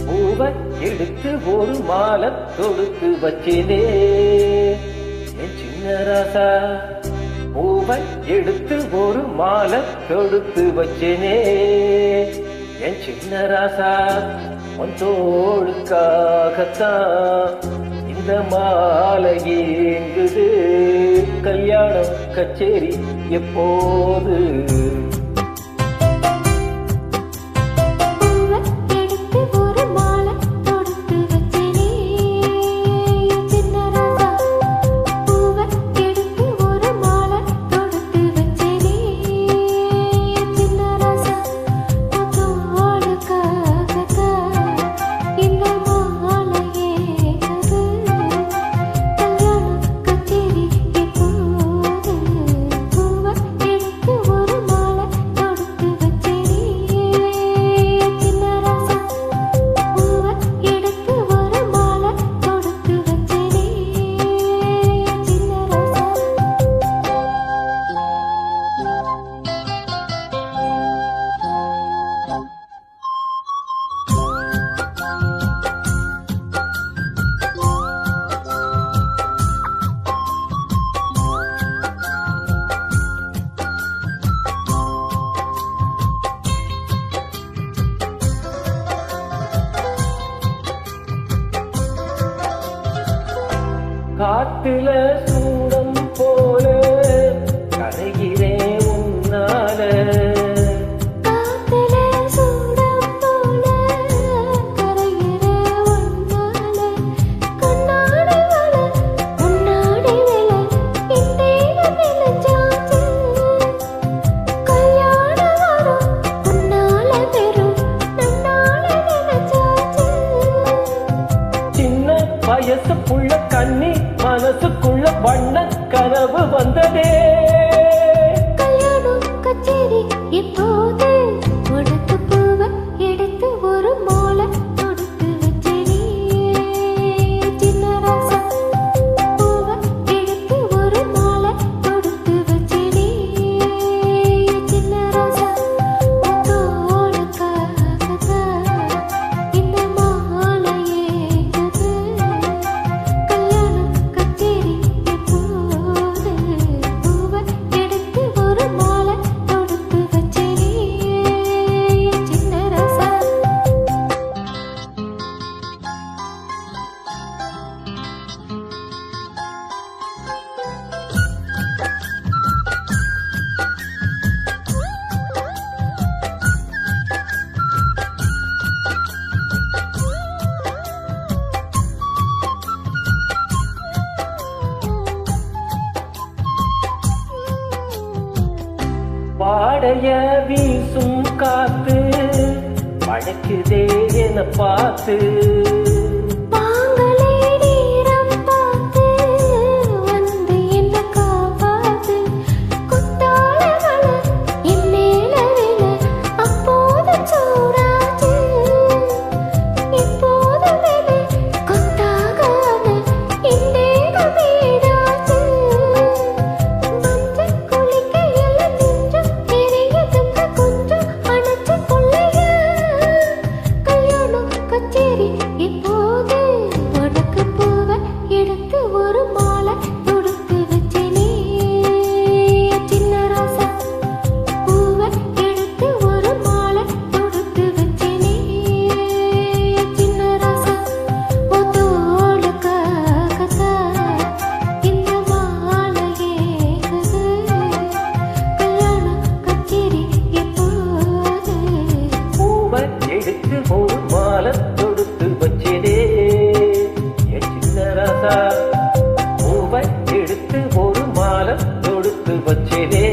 பூவை எடுத்து ஒரு மாலை தொடுத்து வச்சேனே என் சின்ன ராசா. பூவை எடுத்து ஒரு மாலை தொடுத்து வச்சேனே என் சின்ன ராசா. உன் தோளுக்காகத்தான் இந்த மாலை ஏங்குது. கல்யாணம் கச்சேரி எப்போது? காட்டுல சூடம் போல கரைகிறேன் உன்னால. காட்டுல சூடம் போல கரைகிறேன் உன்னால. கண்ணாடி வள உன்னாடி விள இந்தேகம் நிலச்சாச்சு. கல்யாணம் வரும் உன்னால பெரும் நன்னால நினைச்சாச்சு. சின்ன வயசு புள்ள கண்ணி மனசுக்குள்ள வண்ண கனவு வந்ததே. கல்யாணம் கச்சேரி எப்போது? உனக்கு பூவை எடுத்து ஒரு மாலை தொடுத்து வச்சேனே சின்ன ராசா. பூவை எடுத்து ஒரு மாலை தொடுத்து வச்சேனே சின்ன ராசா. தோளுக்காகத்தான் இந்த மாலை ஏங்குது. கல்யாணம் கச்சேரி எப்போது? பூவை எடுத்து ஒரு மாலை தொடுத்து வச்சேனே சின்ன ராசா. வாடைய வீசும் காத்து வளைக்குதே என பார்த்து. பாங்களே நேரம் பார்த்து வந்து என்ன காப்பாத்து. குத்தால வள என் மேல விழ அப்போது சூடாச்சு. இப்போது விழ கொத்தாகாம இந்தேகம் வீடாச்சு. மஞ்சள் குளிக்கையில நெஞ்சம் எரியுதுங்க கொஞ்சம் அணைச்சு கொள்ளையா. கல்யாணம் கச்சேரி எப்போது? உனக்கு பூவை எடுத்து ஒரு மாலை தொடுத்து வச்சேனே சின்ன ராசா. பூவை எடுத்து ஒரு மாலை தொடுத்து வச்சேனே சின்ன ராசா. உன் தோளுக்காகத்தான் இந்த மாலை ஏங்குது. கல்யாணம் கச்சேரி எப்போது? பூவை எடுத்து ஒரு மாலை தொடுத்து வச்சேனே என் சின்ன ராசா. பூவை எடுத்து ஒரு மாலை தொடுத்து வச்சேனே